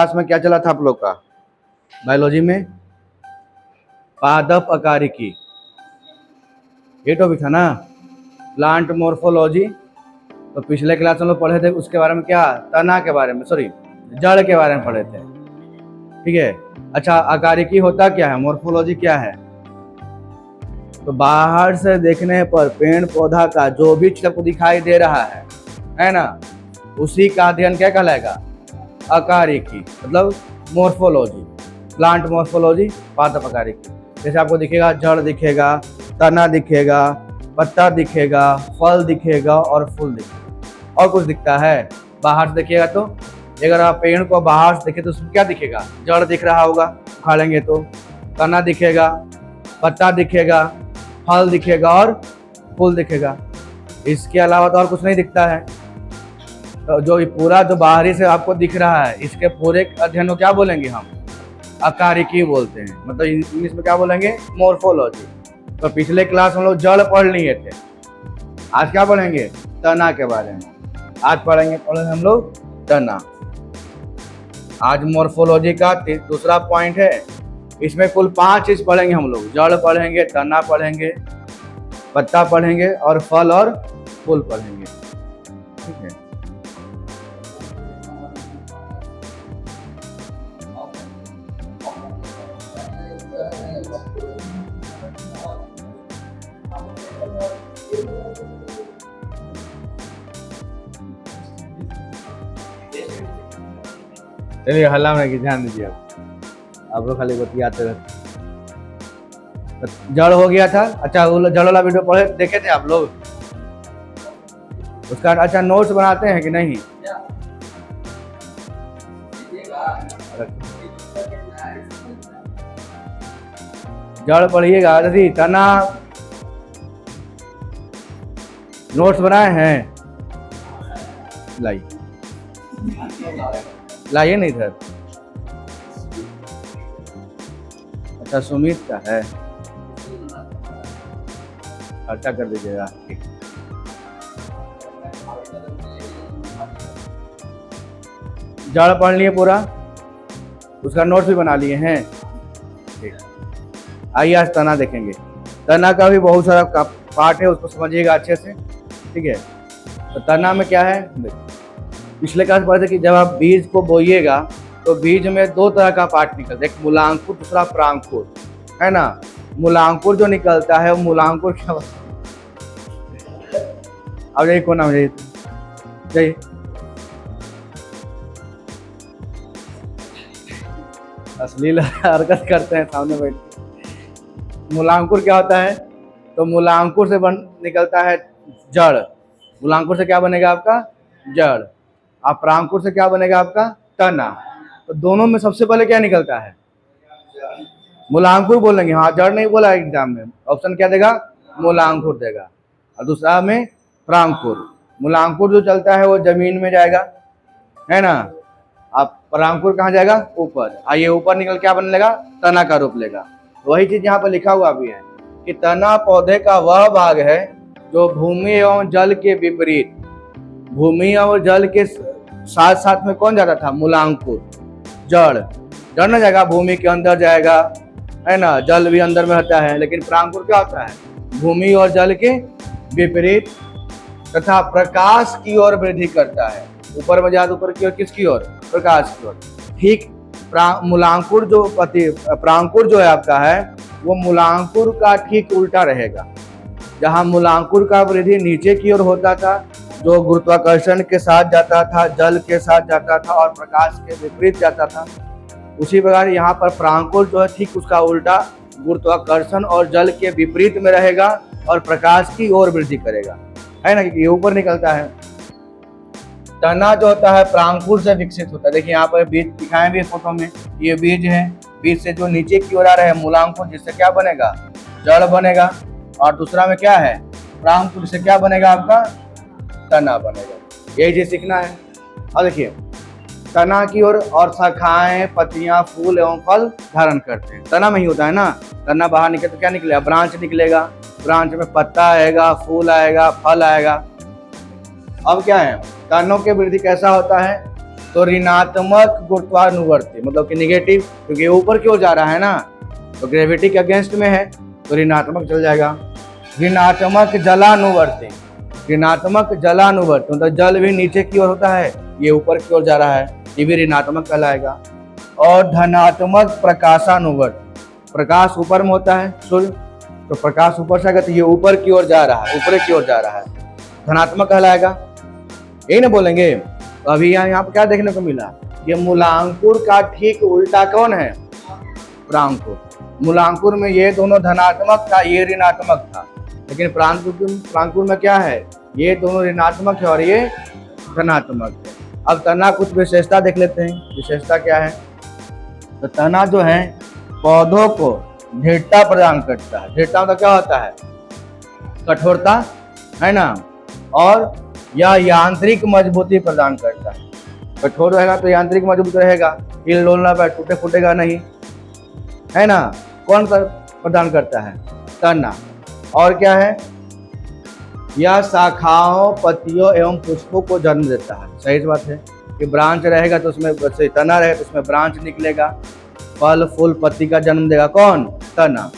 Class में क्या चला था आप लोग का बायोलॉजी में? पादप अकारिकी, ये टॉपिक था ना, प्लांट मोर्फोलॉजी। तो पिछले क्लास में लोग पढ़े थे उसके बारे में, क्या तना के बारे में, सॉरी जड़ के बारे में पढ़े थे, ठीक है। अच्छा, अकारिकी होता क्या है, मोर्फोलॉजी क्या है? तो बाहर से देखने पर पेड़ पौधा का जो भी आपको दिखाई दे रहा है ना, उसी का अध्ययन क्या कहलाएगा? अकारिकी, मतलब मोर्फोलॉजी, प्लांट मोर्फोलॉजी, पादप अकारिकी। जैसे आपको दिखेगा जड़ दिखेगा, तना दिखेगा, पत्ता दिखेगा, फल दिखेगा और फूल दिखेगा। और कुछ दिखता है बाहर से देखिएगा तो? अगर आप पेड़ को बाहर से देखें तो उसमें क्या दिखेगा? जड़ दिख रहा होगा, उखाड़ेंगे तो। तना दिखेगा, पत्ता दिखेगा, फल दिखेगा और फूल दिखेगा। इसके अलावा तो और कुछ नहीं दिखता है। तो जो पूरा जो बाहरी से आपको दिख रहा है, इसके पूरे अध्ययन को क्या बोलेंगे हम? अकारिकी बोलते हैं। मतलब इंग्लिश में क्या बोलेंगे? मोर्फोलॉजी। तो पिछले क्लास में लोग जड़ पढ़ लिए थे, आज क्या पढ़ेंगे? तना के बारे में। आज पढ़ेंगे हम लोग तना। आज मोर्फोलॉजी का दूसरा पॉइंट है। इसमें कुल 5 चीज पढ़ेंगे हम लोग। जड़ पढ़ेंगे, तना पढ़ेंगे, पत्ता पढ़ेंगे और फल और फूल पढ़ेंगे, ठीक है। चलिए हल्ला में ध्यान दीजिए, आप लोग खाली बतियाते रहते। जड़ हो गया था। अच्छा, वो जड़ वाला वीडियो पढ़े देखे थे आप लोग? उसका अच्छा नोट्स बनाते हैं कि नहीं? जड़ पढ़िएगा। यदि तना नोट्स बनाए हैं, लाइए नहीं सर। अच्छा, सुमित का है, खर्चा कर दीजिएगा। जड़ पढ़ लिए पूरा, उसका नोट्स भी बना लिए हैं, ठीक। आइए आज तना देखेंगे। तना का भी बहुत सारा पार्ट है, उसको समझिएगा अच्छे से, ठीक है। तो तना में क्या है, पिछले क्लास पढ़े थे कि जब आप बीज को बोइएगा तो बीज में 2 तरह का पार्ट निकलता है, एक मूलांकुर, दूसरा प्रांकुर, है ना। मूलांकुर जो निकलता है वो मूलांकुर क्या? अब यही कौन नाम जाइए, अश्लील हरकत करते हैं सामने बैठ। मूलांकुर क्या होता है? तो मूलांकुर से निकलता है जड़। मूलांकुर से क्या बनेगा आपका? जड़। और प्रांकुर से क्या बनेगा आपका? तना। तो दोनों में सबसे पहले क्या निकलता है? मूलांकुर बोलेंगे, हाँ, जड़ नहीं बोला एग्जाम में। ऑप्शन क्या देगा? मूलांकुर देगा। और दूसरा में प्रांकुर। मूलांकुर जो चलता है वो जमीन में जाएगा, है ना। अब प्रांकुर कहाँ जाएगा? ऊपर। आइए ऊपर निकल क्या बन लेगा? तना का रूप लेगा। वही चीज यहाँ पर लिखा हुआ भी है कि तना पौधे का वह भाग है जो भूमि एवं जल के विपरीत, भूमि और जल के साथ साथ में कौन जाता था? मूलांकुर, जड़। जड़ न जाएगा, भूमि के अंदर जाएगा, है ना। जल भी अंदर में रहता है, लेकिन प्रांकुर क्या होता है? भूमि और जल के विपरीत तथा प्रकाश की ओर वृद्धि करता है। ऊपर में ज्यादा ऊपर की ओर, किसकी ओर? प्रकाश की ओर। ठीक मूलांकुर जो प्रांकुर जो है आपका है, वो मूलांकुर का ठीक उल्टा रहेगा। जहां मूलांकुर का वृद्धि नीचे की ओर होता था, जो गुरुत्वाकर्षण के साथ जाता था, जल के साथ जाता था और प्रकाश के विपरीत जाता था, उसी प्रकार यहाँ पर प्रांकुर जो है ठीक उसका उल्टा, गुरुत्वाकर्षण और जल के विपरीत में रहेगा और प्रकाश की ओर वृद्धि करेगा, है ना, क्योंकि ये ऊपर निकलता है। तना जो होता है प्रांकुर से विकसित होता है। देखिए यहाँ पर बीज दिखाए भी फोटो में, ये बीज है। बीज से जो नीचे की ओर आ रहा है मूलांकुर, जिससे क्या बनेगा? जड़ बनेगा। और दूसरा में क्या है? प्रांकुर से क्या बनेगा आपका? तना बनेगा। यही चीज सीखना है। और देखिए तना की ओर और शाखाएं, पत्तियां, फूल एवं फल धारण करते हैं। तना में ही होता है ना। तना बाहर निकले तो क्या निकलेगा? ब्रांच निकलेगा। ब्रांच में पत्ता आएगा, फूल आएगा, फल आएगा। अब क्या है? तनों की वृद्धि कैसा होता है? तो ऋणात्मक गुरुत्वानुवर्ती मतलब कि निगेटिव, क्योंकि ऊपर की ओर जा रहा है ना, तो ग्रेविटी के अगेंस्ट में है तो ऋणात्मक चल जाएगा। ऋणात्मक जलानुवर्ती, ऋणात्मक जलानुवर्ती मतलब जल भी नीचे की ओर होता है, ये ऊपर की ओर जा रहा है, ये भी ऋणात्मक कहलाएगा। और धनात्मक प्रकाशानुवर्ती, प्रकाश ऊपर में होता है सूर्य, तो प्रकाश ऊपर से आएगा तो ये ऊपर की ओर जा रहा है, ऊपर की ओर जा रहा है, धनात्मक कहलाएगा। यही ना बोलेंगे। तो अभी यहाँ पर क्या देखने को मिला, ये मूलांकुर का ठीक उल्टा कौन है, प्रांकुर। मूलांकुर में ये दोनों धनात्मक था, ये ऋणात्मक था, लेकिन प्रांकुर में क्या है, ये दोनों ऋणात्मक है और ये धनात्मक है। अब तना कुछ विशेषता देख लेते हैं, विशेषता क्या है। तो तना जो है पौधों को दृढ़ता प्रदान करता है। दृढ़ता मतलब क्या होता है, कठोरता है ना, और यह यांत्रिक मजबूती प्रदान करता है। कठोर रहेगा तो यांत्रिक मजबूत रहेगा, हिल डोल ना पाए, टूटे फूटेगा नहीं, है ना। कौन प्रदान करता है, तना। और क्या है, यह शाखाओं, पत्तियों एवं पुष्पों को जन्म देता है। सही बात है कि ब्रांच रहेगा तो उसमें तना रहेगा तो उसमें ब्रांच निकलेगा, फल फूल पत्ती का जन्म देगा कौन, तना।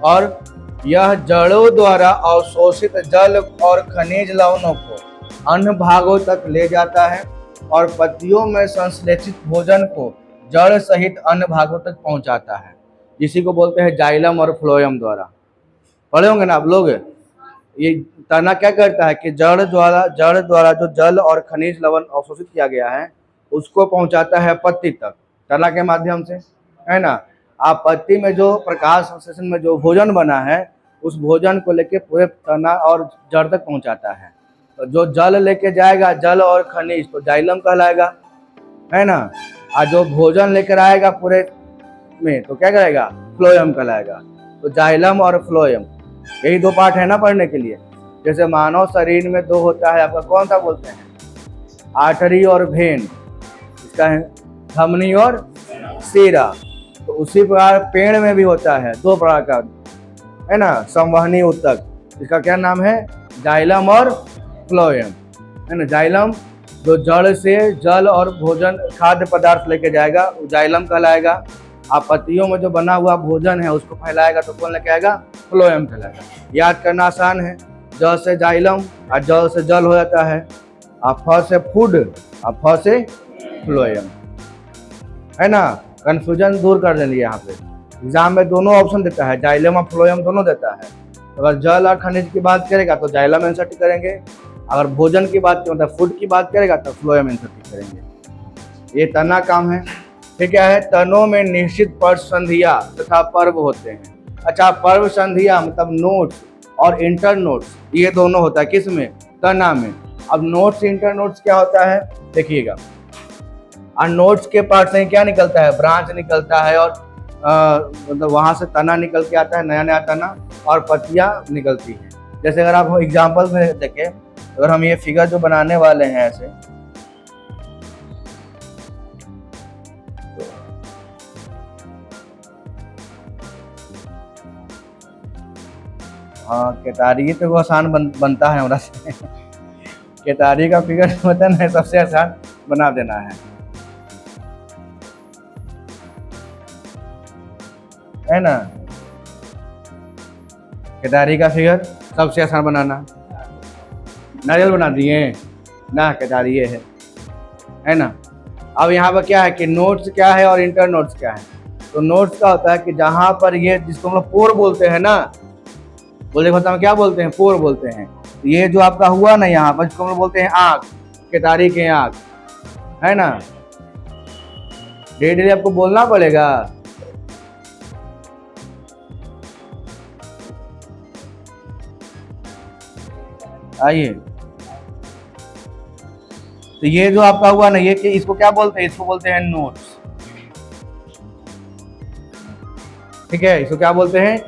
और यह जड़ों द्वारा अवशोषित जल और खनिज लवणों को अन्य भागों तक ले जाता है और पत्तियों में संश्लेषित भोजन को जड़ सहित अन्य भागों तक पहुंचाता है, जिसी को बोलते हैं जाइलम और फ्लोएम द्वारा। पढ़े होंगे ना आप लोग। ये तना क्या करता है कि जड़ द्वारा जो जल और खनिज लवण अवशोषित किया गया है उसको पहुंचाता है पत्ती तक, तना के माध्यम से, है ना। आप पत्ती में जो प्रकाश संश्लेषण में जो भोजन बना है उस भोजन को लेके पूरे तना और जड़ तक पहुंचाता है। तो जो जल लेके जाएगा, जल और खनिज, तो जाइलम कहलाएगा, है ना। और जो भोजन लेकर आएगा पूरे में तो क्या करेगा, फ्लोएम कहलाएगा। तो जाइलम और फ्लोएम यही दो पार्ट है ना पढ़ने के लिए। जैसे मानव शरीर में दो होता है, आपका कौन सा बोलते हैं, आर्टरी और वेन, इसका है धमनी और सीरा। तो उसी प्रकार पेड़ में भी होता है दो प्रकार का, है ना, संवहनी ऊतक, इसका क्या नाम है, जाइलम और फ्लोएम, है ना। जाइलम जो जड़ से जल और भोजन खाद्य पदार्थ लेके जाएगा वो जाइलम कहलाएगा। आप पत्तियों में जो बना हुआ भोजन है उसको फैलाएगा तो कौन लेके आएगा, फ्लोएम कहलाएगा। याद करना आसान है, ज से जाइलम और जल से जल हो जाता है, और फ से फूड और फ से फ्लोएम, है ना। कंफ्यूजन दूर कर देंगे। यहाँ पे एग्जाम में दोनों ऑप्शन देता है, जाइलम और फ्लोएम दोनों देता है। अगर जल और खनिज की बात करेगा तो जाइलम आंसर टिक करेंगे, अगर भोजन की बात मतलब फूड की बात करेगा तो फ्लोएम आंसर टिक करेंगे। ये तना काम है। फिर क्या है, तनों में निश्चित पर्व संधियां तथा पर्व होते हैं। अच्छा, पर्व संधियां मतलब नोट्स और इंटर नोट्स, ये दोनों होता है किसमें, तना में। अब नोट्स इंटर नोट्स क्या होता है देखिएगा। और नोट्स के पार्ट से क्या निकलता है, ब्रांच निकलता है, और मतलब वहाँ से तना निकल के आता है, नया नया तना, और पत्तियाँ निकलती हैं। जैसे अगर आप एग्जाम्पल में देखें, अगर हम ये फिगर जो बनाने वाले हैं ऐसे, हाँ केतारी तो वो आसान बनता है हमारा से केतारी का फिगर होता है सबसे आसान बना देना है ना। केतारी का फिगर सबसे आसान बनाना, नारियल बना दिए ना, केतारी ये है ना। अब यहाँ पर क्या है कि नोट्स क्या है और इंटर नोट्स क्या है। तो नोट्स का होता है कि जहाँ पर ये जिसको हम लोग पोर बोलते हैं ना, बोले होता है क्या बोलते हैं, पोर बोलते हैं। तो ये जो आपका हुआ ना यहाँ पर, जिसको हम लोग बोलते हैं आँख, केतारी के आँख, है ना। धीरे धीरे आपको बोलना पड़ेगा। आइए, तो ये जो आपका हुआ ना, ये कि इसको क्या बोलते हैं, इसको बोलते हैं नोट्स, ठीक है। इसको क्या बोलते हैं,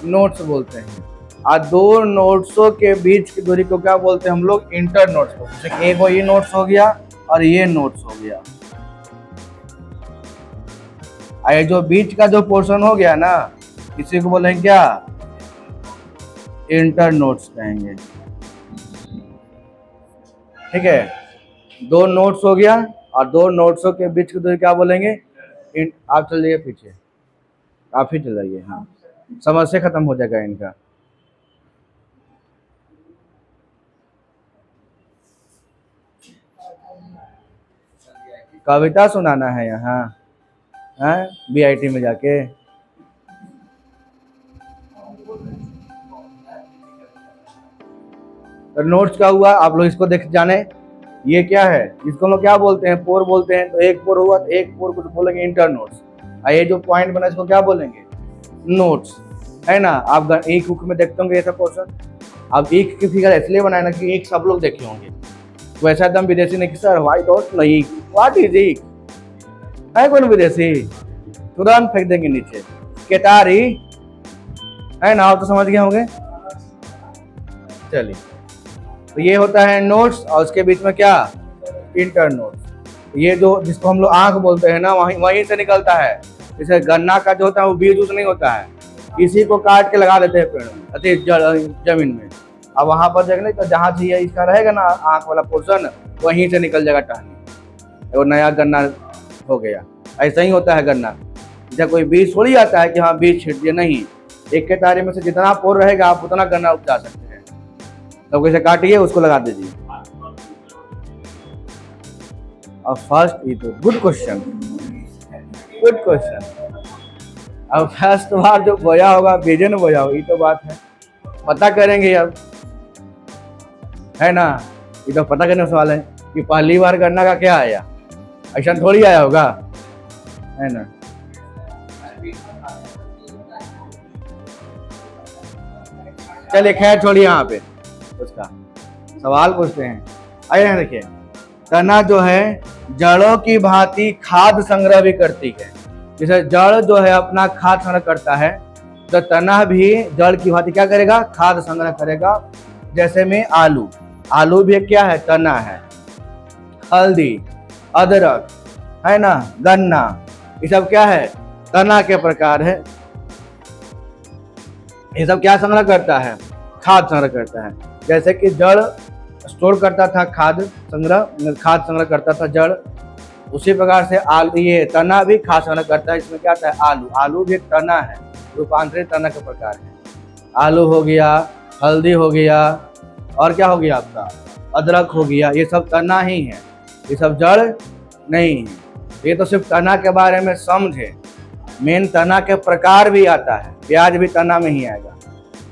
नोट्स बोलते हैं। और दो नोट्सों के बीच की दूरी को क्या बोलते हैं हम लोग, इंटर नोट्स को। जैसे एक ये नोट्स हो गया और ये नोट्स हो गया, ये जो बीच का जो पोर्शन हो गया ना, इसी को बोलेंगे क्या, इंटर नोट्स कहेंगे, ठीक है। दो नोट्स हो गया और दो नोट्सों के बीच की दूरी क्या बोलेंगे? आप चल जाइए पीछे, आप ही चल जाइए। हाँ, समस्या खत्म हो जाएगा इनका। कविता सुनाना है यहाँ है बीआईटी में जाके? तो नोट्स का हुआ, आप लोग इसको देख जाने ये क्या है, इसको लोग क्या बोलते हैं? पोर बोलते हैं। तो एक पोर हुआ, तो एक पोर को बोलेंगे इंटर नोट्स, और ये जो पॉइंट बना इसको क्या बोलेंगे? नोट्स, है ना। आप एक बुक में देखते होंगे ऐसा क्वेश्चन। अब एक की फिगर इसलिए बनाए ना कि एक सब लोग देखे होंगे, वैसा एकदम विदेशी नहीं कि सर व्हाइट डॉट नहीं, व्हाट इज एक, है कौन विदेशी, तुरंत फेंक देंगे नीचे। केतारी, है ना, आप तो समझ गए होंगे। चलिए, तो ये होता है नोट्स, और उसके बीच में क्या? Inter notes. ये जो जिसको हम लोग आंख बोलते हैं ना, वहीं से निकलता है। जैसे गन्ना का जो होता है वो बीज उस नहीं होता है, इसी को काट के लगा देते हैं पेड़ में, अति जमीन में। अब वहां पर देखने तो जहाँ चाहिए इसका रहेगा ना आंख वाला पोर्शन, वहीं से निकल जाएगा टहनी, वो नया गन्ना हो गया। ऐसा ही होता है गन्ना, जैसे कोई बीज थोड़ी आता है कि हाँ बीज छीट दिए, नहीं। एक केतारी में से जितना पोर रहेगा आप उतना गन्ना उपजा सकते हैं। तो कैसे काटिए, उसको लगा दीजिए। अब फर्स्ट ये तो गुड क्वेश्चन, गुड क्वेश्चन। अब फर्स्ट बार जो बोया होगा बीजे ने बोया होगा, ये तो बात है, पता करेंगे अब, है ना। ये तो पता करने का सवाल है कि पहली बार गन्ना का क्या आया, ऐसा थोड़ी आया होगा, है ना। चलिए खैर छोड़िए, यहाँ पे उसका सवाल पूछते हैं। आइए देखिए, तना जो है जड़ों की भांति खाद संग्रह भी करती है। जैसे जड़ जो है अपना खाद संग्रह करता है, तो तना भी जड़ की भांति क्या करेगा? खाद संग्रह करेगा। जैसे में आलू, आलू भी क्या है? तना है। हल्दी, अदरक, है ना, गन्ना, ये सब क्या है? तना के प्रकार है। ये सब क्या संग्रह करता है? खाद संग्रह करता है। जैसे कि जड़ स्टोर करता था खाद संग्रह करता था जड़, उसी प्रकार से आलू, ये तना भी खाद संग्रह करता है। इसमें क्या आता है? आलू, आलू भी एक तना है, रूपांतरित तना के प्रकार है। आलू हो गया, हल्दी हो गया, और क्या हो गया आपका? अदरक हो गया। ये सब तना ही है, ये सब जड़ नहीं है। ये तो सिर्फ तना के बारे में समझे, मेन तना के प्रकार भी आता है। प्याज भी तना में ही आएगा,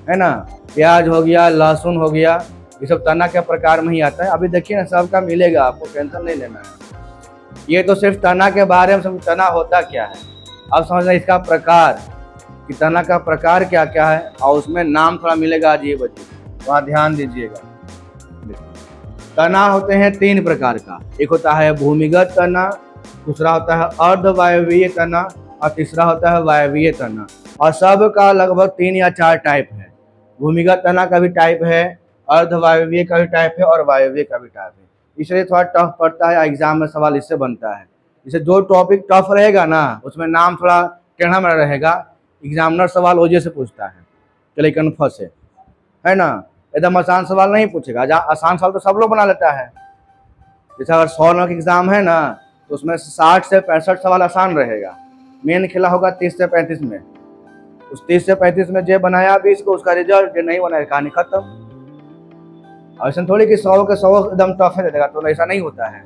है ना। प्याज हो गया, लहसुन हो गया, ये सब तना के प्रकार में ही आता है। अभी देखिए ना, सबका मिलेगा, आपको टेंशन नहीं लेना है। ये तो सिर्फ तना के बारे में, सब तना होता क्या है। अब समझना इसका प्रकार, कि तना का प्रकार क्या क्या है, और उसमें नाम थोड़ा मिलेगा अजीब अजीब, वहाँ ध्यान दीजिएगा। तना होते हैं 3 प्रकार का, एक होता है भूमिगत तना, दूसरा होता है अर्धवायवीय तना, और तीसरा होता है वायवीय तना। और सबका लगभग 3 या 4 टाइप है। भूमिगत तना का भी टाइप है, अर्धवायवीय का भी टाइप है, और वायवीय का भी टाइप है। इसलिए थोड़ा टफ पड़ता है, एग्जाम में सवाल इससे बनता है। जैसे जो टॉपिक टफ रहेगा ना, उसमें नाम थोड़ा टेढ़ा मेढ़ा रहेगा, एग्जामिनर सवाल वजह से पूछता है, चलिए कन्फर्म है ना। एकदम आसान सवाल नहीं पूछेगा, आसान सवाल तो सब लोग बना लेता है। जैसे अगर 100 नंबर का एग्जाम है ना, तो उसमें 60 से 65 सवाल आसान रहेगा। मेन खेला होगा 30 से 35 में, उस 30 से 35 में जो बनाया 20 को उसका रिजल्ट, जो नहीं बनाया कहानी खत्म। ऐसा थोड़ी कि 100 के 100 एकदम टफ है देगा, तो ऐसा नहीं होता है।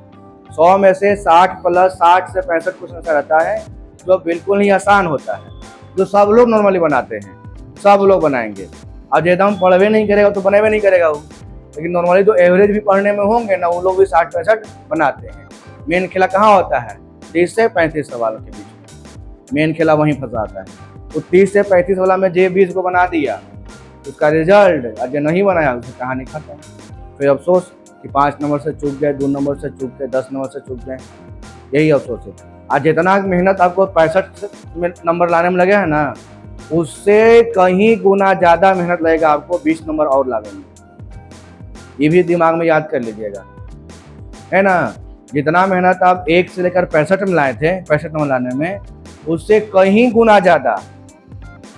100 में से 60 प्लस 60 से 65 क्वेश्चन ऐसा रहता है जो बिल्कुल ही आसान होता है, जो सब लोग नॉर्मली बनाते हैं, सब लोग बनाएंगे। अब एकदम पढ़वे नहीं करेगा तो बनेवे नहीं करेगा वो, लेकिन नॉर्मली जो एवरेज भी पढ़ने में होंगे ना, वो लोग भी 60-65 बनाते हैं। मेन खेला कहाँ होता है? 30 से 35 सवालों के बीच में मेन खेला वहीं फंसा आता है। तो 30 से 35 वाला में जे 20 को बना दिया, उसका रिजल्ट, और जो नहीं बनाया उसकी कहानी खत्म। फिर अफसोस कि 5 नंबर से चूक गए, 2 नंबर से चूक गए, 10 नंबर से चूक गए, यही अफसोस है। आज जितना मेहनत आपको 65 नंबर लाने में लगे है ना, उससे कहीं गुना ज़्यादा मेहनत लगेगा आपको 20 नंबर और लाने में। ये भी दिमाग में याद कर लीजिएगा, है ना। जितना मेहनत आप 1 से लेकर 65 में लाए थे, 65 नंबर लाने में, उससे कहीं गुना ज़्यादा,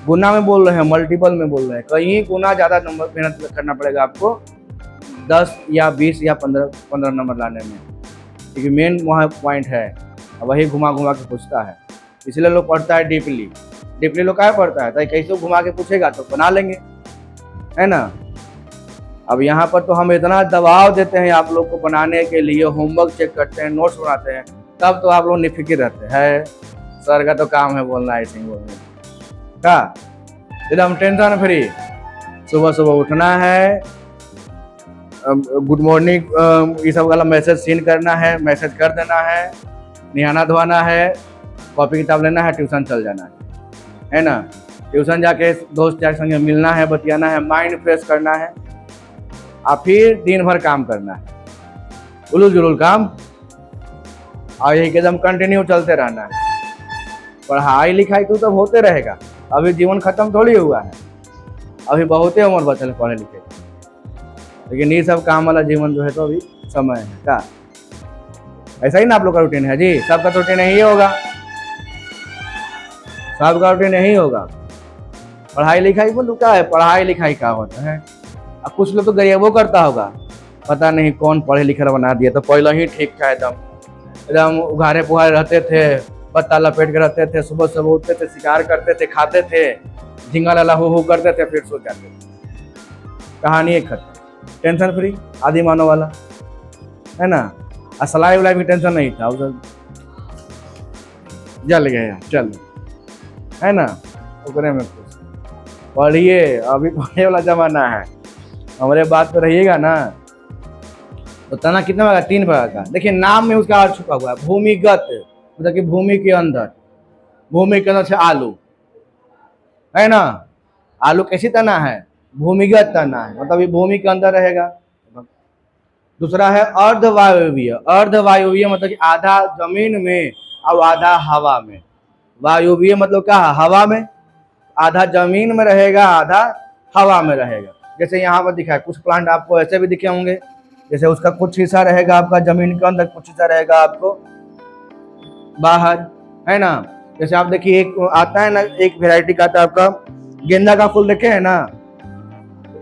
गुना में बोल रहे हैं, मल्टीपल में बोल रहे हैं, कहीं गुना ज़्यादा नंबर मेहनत करना पड़ेगा आपको 10 या 20 या 15 नंबर लाने में। क्योंकि मेन वहाँ पॉइंट है, वही घुमा घुमा के पूछता है। इसलिए लोग पढ़ता है डीपली। डीपली लोग क्या पढ़ता है, तो कैसे घुमा के पूछेगा तो बना लेंगे, है ना। अब यहाँ पर तो हम इतना दबाव देते हैं आप लोग को बनाने के लिए, होमवर्क चेक करते हैं, नोट्स बनाते हैं, तब तो आप लोग निफिक्र रहते हैं। सर का तो काम है बोलना, ऐसे ही बोलने का, एकदम टेंशन फ्री। सुबह सुबह उठना है, गुड मॉर्निंग ये सब वाला मैसेज सीन करना है, मैसेज कर देना है, नहाना धोना है, कॉपी किताब लेना है, ट्यूशन चल जाना है ना। ट्यूशन जाके दोस्त यार संग मिलना है, बतियाना है, माइंड फ्रेश करना है, और फिर दिन भर काम करना है, उलूल जुलूल काम, और यही एकदम कंटिन्यू चलते रहना है। पढ़ाई लिखाई तो तब होते रहेगा, अभी जीवन खत्म थोड़ी हुआ है, अभी बहुत ही उम्र बचल पढ़े लिखे, लेकिन ये सब काम वाला जीवन जो है तो अभी समय है क्या। ऐसा ही ना आप लोग का रूटीन है जी, सबका रूटीन यही होगा, सबका रूटीन यही होगा। पढ़ाई लिखाई मतलब क्या है, पढ़ाई लिखाई क्या होता है। अब कुछ लोग तो गरीबों करता होगा, पता नहीं कौन पढ़े लिखे बना दिया, तो पहले ही ठीक था, एकदम उघारे पुघारे रहते थे, पत्ता लपेट के रहते थे, सुबह सुबह उठते थे, शिकार करते थे, खाते थे, झिंगा लाला हो करते थे, फिर सो जाते थे। कहानी एक खत्म, टेंशन फ्री, आदि मानव वाला, है ना। असलाई वलाई भी टेंशन नहीं था, उधर जल गया चल, है ना। ओकरे में कुछ पढ़िए, अभी पढ़ने वाला जमाना है, हमारे बात पे रहिएगा ना। तो तना कितना होगा, 3 प्रकार का। देखिए नाम में उसका अर्थ छुपा हुआ है, भूमिगत, मतलब कि भूमि के अंदर, भूमि के अंदर से आलू, है ना। आलू कैसी तना है, भूमिगत तना है, मतलब ये भूमि के अंदर रहेगा। दूसरा है अर्धवायवीय, अर्धवायवीय मतलब कि आधा जमीन में और आधा हवा में। वायुवीय मतलब क्या है, हवा में, आधा जमीन में रहेगा, आधा हवा में रहेगा। जैसे यहाँ पर दिखा है, कुछ प्लांट आपको ऐसे भी दिखे होंगे, जैसे उसका कुछ हिस्सा रहेगा आपका जमीन के अंदर, कुछ हिस्सा रहेगा आपको बाहर, है ना। जैसे आप देखिए एक आता है ना, एक वेराइटी का आता है आपका गेंदा का फूल, देखे है ना,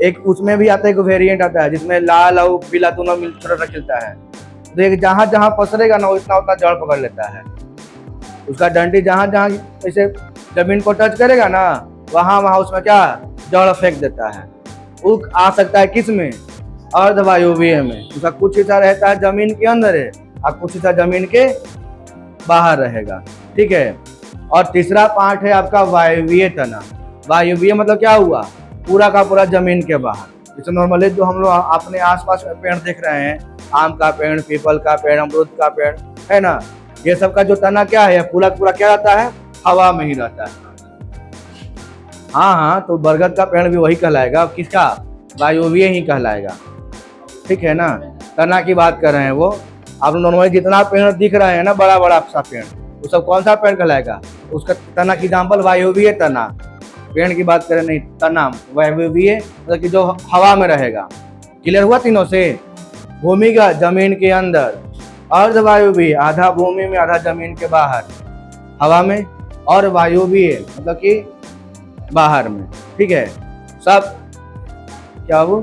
एक उसमें भी आता है, एक वेरिएंट आता है जिसमें लाल और पीला दोनों मिल छोटा खिलता है। तो एक जहां जहां पसरेगा ना, उतना उतना जड़ पकड़ लेता है, उसका डंडी जहां जहां ऐसे जमीन को टच करेगा ना, वहां वहां उसमें क्या जड़ फेंक देता है। वो आ सकता है किस में, अर्धवायुवीय में। उसका कुछ हिस्सा रहता है जमीन के अंदर है और कुछ हिस्सा जमीन के बाहर रहेगा, ठीक है। और तीसरा पार्ट है आपका वायुवीय तना। वायुवीय मतलब क्या हुआ, पूरा का पूरा जमीन के बाहर। जैसे नॉर्मली जो हम लोग अपने आसपास पेड़ देख रहे हैं, आम का पेड़, पीपल का पेड़, अमरूद का पेड़, है ना, ये सब का जो तना क्या है, पूरा पूरा क्या रहता है, हवा में ही रहता है। हाँ, तो बरगद का पेड़ भी वही कहलाएगा, किसका, वायुवीय ही कहलाएगा, ठीक है ना। तना की बात कर रहे हैं वो। आप नॉर्मली जितना पेड़ दिख रहे हैं ना, बड़ा बड़ा सा पेड़, वो सब कौन सा पेड़ कहलाएगा, उसका तना की एग्जाम्पल वायुवीय तना। पेड़ की बात करें नहीं, तना वायुवीय मतलब कि जो हवा में रहेगा। क्लियर हुआ तीनों से। भूमिगत जमीन के अंदर, अर्धवायुवीय आधा भूमि में आधा जमीन के बाहर हवा में, और वायुवीय मतलब कि बाहर में, ठीक है। सब क्या वो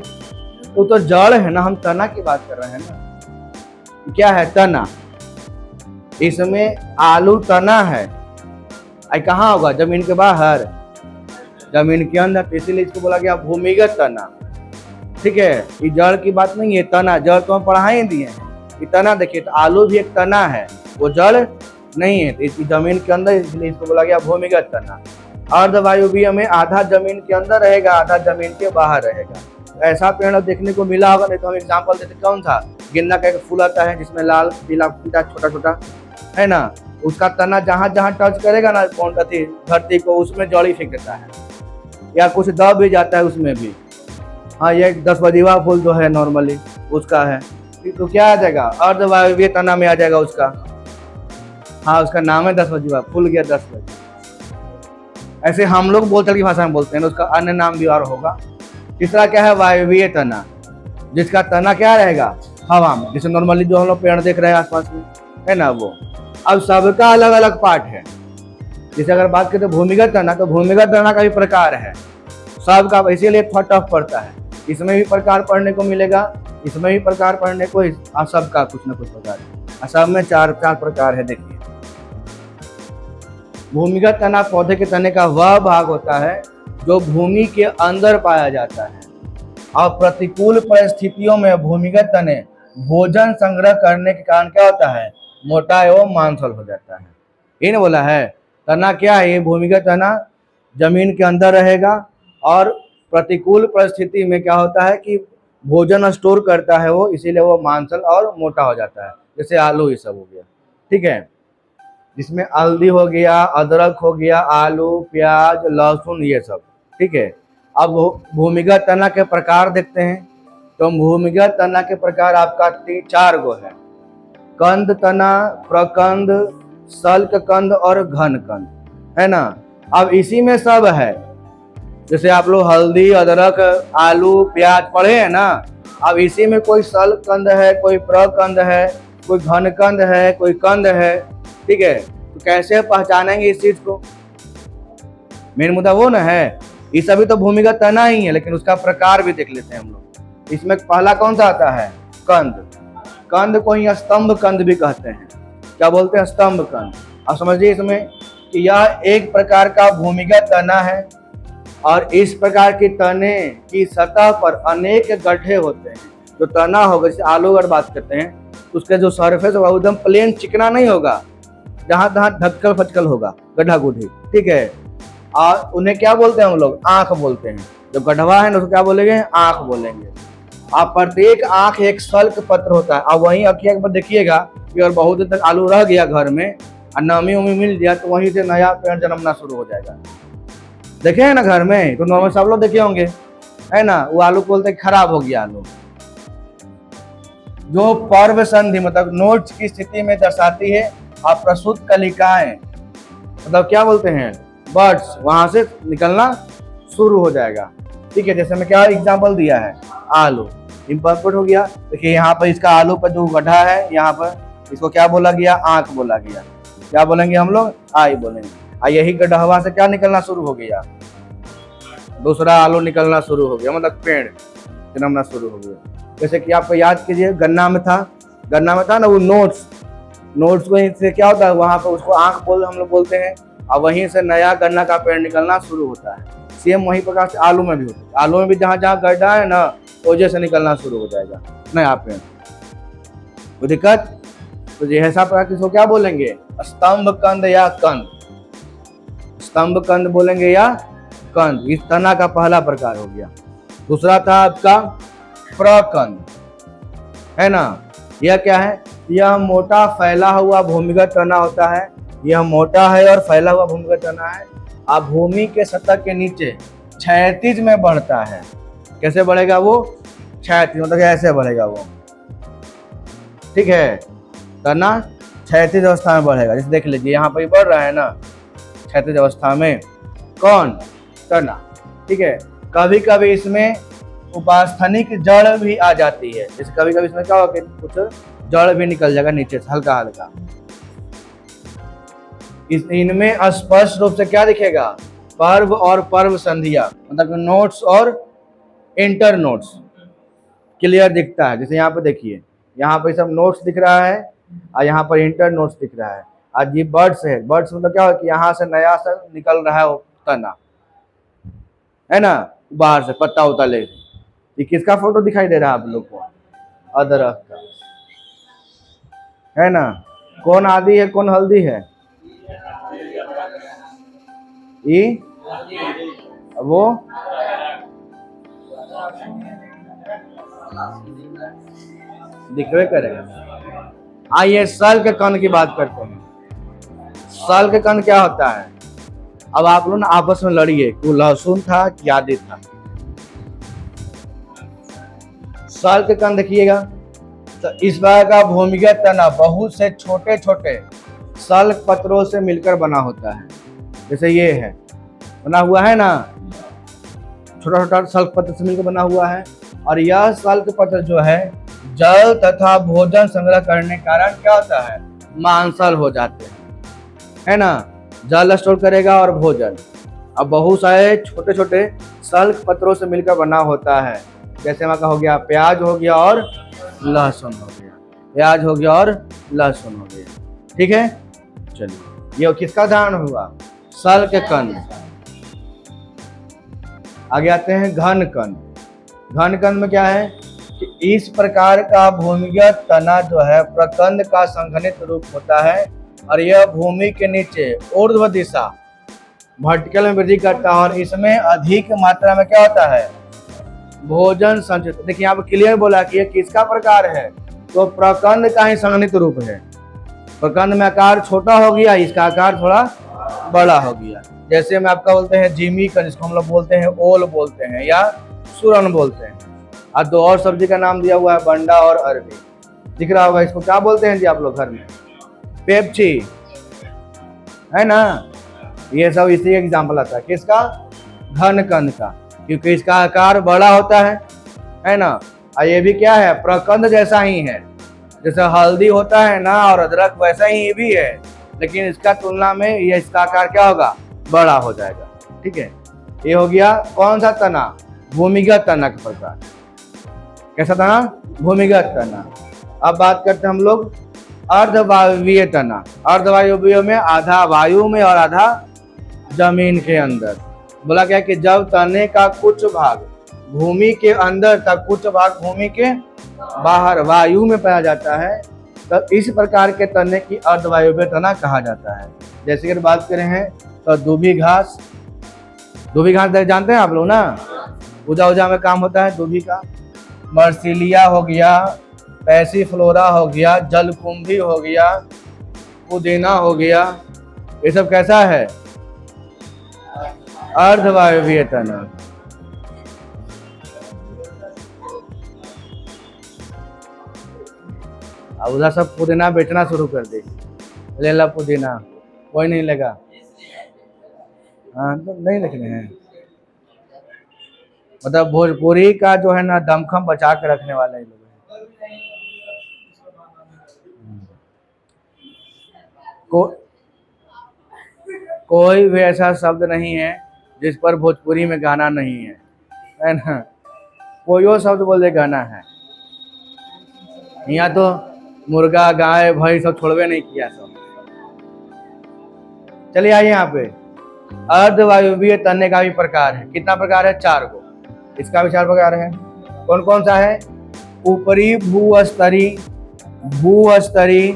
तो जड़ है ना, हम तना की बात कर रहे हैं ना। क्या है तना, इसमें आलू तना है, कहाँ होगा, जमीन के बाहर, जमीन के अंदर, तो इसीलिए इसको बोला गया भूमिगत तना, ठीक है। ये जड़ की बात नहीं है, तना, जड़ तो हम पढ़ा ही दिए हैं। ये तना देखिए, तो आलू भी एक तना है, वो जड़ नहीं है, तो इसकी जमीन के अंदर, इसलिए इसको बोला गया भूमिगत तना। अर्धवायुवीय में आधा जमीन के अंदर रहेगा, आधा जमीन के बाहर रहेगा। ऐसा पेड़ देखने को मिला होगा, नहीं तो हम एग्जाम्पल देते, कौन था, गेंदा का एक फूल आता है जिसमें लाल पीला पीला छोटा छोटा, है ना, उसका तना जहां जहां टच करेगा ना धरती को, उसमें जड़ ही फेंक देता है, या कुछ दब भी जाता है उसमें भी। हाँ, ये 10 बजीवा फूल जो है नॉर्मली उसका है, तो क्या आ जाएगा, अर्धवायुवीय तना में आ जाएगा उसका। हाँ, उसका नाम है 10 बजीवा फूल, गया 10 बजे। ऐसे हम लोग बोलचाल की भाषा में बोलते हैं, उसका अन्य नाम भी और होगा। तीसरा क्या है, वायुवीय तना, जिसका तना क्या रहेगा, हवा में, जैसे नॉर्मली जो हम लोग पेड़ देख रहे हैं आसपास में, है ना वो। अब सबका अलग अलग पार्ट है। जैसे अगर बात करें भूमिगत तना, तो भूमिगत तना का भी प्रकार है सबका, इसीलिए थोड़ा टफ पड़ता है। इसमें भी प्रकार पढ़ने को मिलेगा, इसमें भी प्रकार पढ़ने को, सबका कुछ ना कुछ प्रकार है। सब में चार चार प्रकार है। देखिए, भूमिगत तना पौधे के तने का वह भाग होता है जो भूमि के अंदर पाया जाता है और प्रतिकूल परिस्थितियों में भूमिगत तने भोजन संग्रह करने के कारण क्या होता है, मोटा एवं मांसल हो जाता है। इन बोला है तना क्या है, ये भूमिगत तना जमीन के अंदर रहेगा और प्रतिकूल परिस्थिति में क्या होता है कि भोजन स्टोर करता है वो, इसीलिए वो मांसल और मोटा हो जाता है। जैसे आलू ये सब हो गया, ठीक है, जिसमें हल्दी हो गया, अदरक हो गया, आलू, प्याज, लहसुन, ये सब, ठीक है। अब भूमिगत तना के प्रकार देखते हैं। तो भूमिगत तना के प्रकार आपका 4 गो है, कंद तना, प्रकंद, सल्क कंद और घन कंद, है ना। अब इसी में सब है, जैसे आप लोग हल्दी, अदरक, आलू, प्याज पढ़े हैं ना। अब इसी में कोई सल्क कंद है, कोई प्रकंद है, कोई घन कंद है, कोई कंद है, ठीक है। तो कैसे पहचानेंगे इस चीज को, मेन मुद्दा वो ना है। ये सभी तो भूमिगत तना ही है, लेकिन उसका प्रकार भी देख लेते हैं हम लोग। इसमें पहला कौन सा आता है, कंद। कंद को ही स्तंभ कंद भी कहते हैं। क्या बोलते हैं, स्तंभ कंद। अब समझिए इसमें कि यह एक प्रकार का भूमिगत तना है और इस प्रकार के तने की सतह पर अनेक गड्ढे होते हैं। जो तना होगा, जैसे आलू अगर बात करते हैं, उसका जो सरफेस होगा एकदम प्लेन चिकना नहीं होगा, जहां तहां ढकल फचकल होगा, गड्ढा गुड्ढी, ठीक है। और उन्हें क्या बोलते हैं हम लोग, आंख बोलते हैं। जो गड्ढवा है ना उसको क्या बोलेंगे, आंख बोलेंगे। आप प्रत्येक आंख एक सल्क पत्र होता है। अब वहीं अखिया के ऊपर देखिएगा कि अगर बहुत दिन तक आलू रह गया घर में और नमी उमी मिल गया तो वहीं से नया पेड़ जन्मना शुरू हो जाएगा। देखे हैं ना घर में, तो नॉर्मल सब लोग देखे होंगे, है ना। वो आलू को बोलते खराब हो गया आलू। जो पर्व संधि मतलब नोट्स की स्थिति में दर्शाती है और प्रसूत कलिकाएं मतलब क्या बोलते हैं, बर्ड्स, वहां से निकलना शुरू हो जाएगा, ठीक है। जैसे मैं क्या एग्जांपल दिया है, आलू इम्पॉर्टेंट हो गया। देखिए यहाँ पर इसका आलू पर जो गड्ढा है, यहाँ पर इसको क्या बोला गया, आंख बोला गया। क्या बोलेंगे हम लोग, आई बोलेंगे। और यही गड्ढा से क्या निकलना शुरू हो गया, दूसरा आलू निकलना शुरू हो गया, मतलब पेड़ जन्मना शुरू हो गया। जैसे कि आपको याद कीजिए, गन्ना में था ना वो नोट्स को से क्या होता है, वहां पर उसको आंख बोल हम लोग बोलते हैं और वहीं से नया गन्ना का पेड़ निकलना शुरू होता है। सेम वही प्रकार से आलू में भी होता है। आलू में भी जहाँ जहाँ गड्ढा है ना, ओजे से निकलना शुरू हो जाएगा नया पेड़। कोई दिक्कत, तो ये ऐसा प्रकार किसको क्या बोलेंगे, स्तंभ कंद या कंद। स्तंभ कंद बोलेंगे या कंद। इस तना का पहला प्रकार हो गया। दूसरा था आपका प्रकंद, है ना। यह क्या है, यह मोटा फैला हुआ भूमिगत तना होता है। यह मोटा है और फैला हुआ भूमिगत तना है। अब भूमि के सतह के नीचे क्षैतिज में बढ़ता है। कैसे बढ़ेगा वो, क्षैतिज मतलब ऐसे बढ़ेगा वो, ठीक है। तना क्षैतिज अवस्था में बढ़ेगा। जैसे देख लीजिए यहाँ पर बढ़ रहा है ना क्षैतिज अवस्था में, कौन, तना, ठीक है। कभी कभी इसमें उपास्थनिक जड़ भी आ जाती है। जैसे कभी कभी इसमें क्या होगा, कुछ जड़ भी निकल जाएगा नीचे से हल्का हल्का। इनमें स्पष्ट रूप से क्या दिखेगा, पर्व और पर्व संधिया मतलब नोट्स और इंटर नोट्स क्लियर दिखता है। जैसे यहाँ पे देखिए, यहाँ पे सब नोट्स दिख रहा है और यहाँ पर इंटर नोट्स दिख रहा है। आज ये बर्ड्स है, बर्ड्स मतलब क्या हो कि यहाँ से नया सा निकल रहा है वो तना, है ना, बाहर से पत्ता उता ले। ये किसका फोटो दिखाई दे रहा है आप लोग को, अदरक का, है ना। कौन आदि है, कौन हल्दी है, ये वो दिखवे करेगा। आइए सल्क कंद की बात करते हैं। सल्क कंद क्या होता है, अब आप लोग ना आपस में लड़िए कि लहसुन था कि आदि था। सल्क कंद देखिएगा तो इस बार का भूमिगत तना बहुत से छोटे छोटे सल्क पत्रों से मिलकर बना होता है। जैसे ये है बना हुआ है ना, छोटा छोटा सल्क पत्र से मिलकर बना हुआ है। और यह सल्क पत्र जो है जल तथा भोजन संग्रह करने के कारण क्या होता है, मांसल हो जाते हैं, है ना। जल स्टोर करेगा और भोजन। अब बहुत सारे छोटे छोटे सल्क पत्रों से मिलकर बना होता है। जैसे वहाँ का हो गया प्याज हो गया और लहसुन हो गया। प्याज हो गया और लहसुन हो गया। ठीक है, चलिए ये किसका उदाहरण हुआ? सल के कंद। आगे आते हैं घन कंद। घन कंद में क्या है कि इस प्रकार का भूमिगत तना जो है प्रकंद का संघनित रूप होता है और यह भूमि के नीचे ऊर्ध्व दिशा वर्टिकल में वृद्धि करता है और इसमें अधिक मात्रा में क्या होता है? भोजन संचित। देखिए यहाँ पर क्लियर बोला कि ये किसका प्रकार है? तो प्रकंद का ही संघनित रूप है। प्रकंद में आकार छोटा हो गया, इसका आकार थोड़ा बड़ा हो गया। जैसे में आपका बोलते हैं जिमी कंद, जिसको हम लोग बोलते हैं ओल बोलते हैं या सूरन बोलते हैं। और दो और सब्जी का नाम दिया हुआ है बंडा और अरबी, दिख रहा होगा। इसको क्या बोलते हैं जी आप लोग घर में? पेप्ची, है ना। ये सब इसी एग्जाम्पल आता है किसका? घन कंद का, क्योंकि इसका आकार बड़ा होता है ना। और ये भी क्या है? प्रकंद जैसा ही है। जैसे हल्दी होता है ना और अदरक, वैसा ही ये भी है, लेकिन इसका तुलना में ये इसका आकार क्या होगा? बड़ा हो जाएगा। ठीक है, ये हो गया कौन सा तना? भूमिगत तना का प्रकार। कैसा तना? भूमिगत तना। अब बात करते हैं हम लोग अर्धवायवीय तना। अर्धवायवीय में आधा वायु में और आधा जमीन के अंदर। बोला क्या कि जब तने का कुछ भाग भूमि के अंदर तक कुछ भाग भूमि के बाहर वायु में पाया जाता है, तब इस प्रकार के तने की अर्धवायवीय तना कहा जाता है। जैसे कि बात करें हैं तो दूबी घास। दूबी घास जानते हैं आप लोग ना, पूजा उजा में काम होता है दूबी का। मर्सिलिया हो गया, पैसीफ्लोरा हो गया, जलकुंभी हो गया, पुदीना हो गया, ये सब कैसा है? अर्धवायवीय तना। अब उधर सब पुदीना बेचना शुरू कर दे, ले ला पुदीना, कोई नहीं लेगा। हाँ तो नहीं लिखने हैं, मतलब भोजपुरी का जो है ना दमखम बचा के रखने वाले लोग हैं। कोई भी ऐसा शब्द नहीं है जिस पर भोजपुरी में गाना नहीं है ना। कोई और शब्द बोल दे गाना है। यहाँ तो मुर्गा गाय भैंस सब छोड़वे नहीं किया सब। चलिए आइए यहाँ पे अर्धवायवीय तने का भी प्रकार है। कितना प्रकार है? 4 गो। इसका भी 4 प्रकार है। कौन कौन सा है? ऊपरी भूस्तरी, भूस्तरी,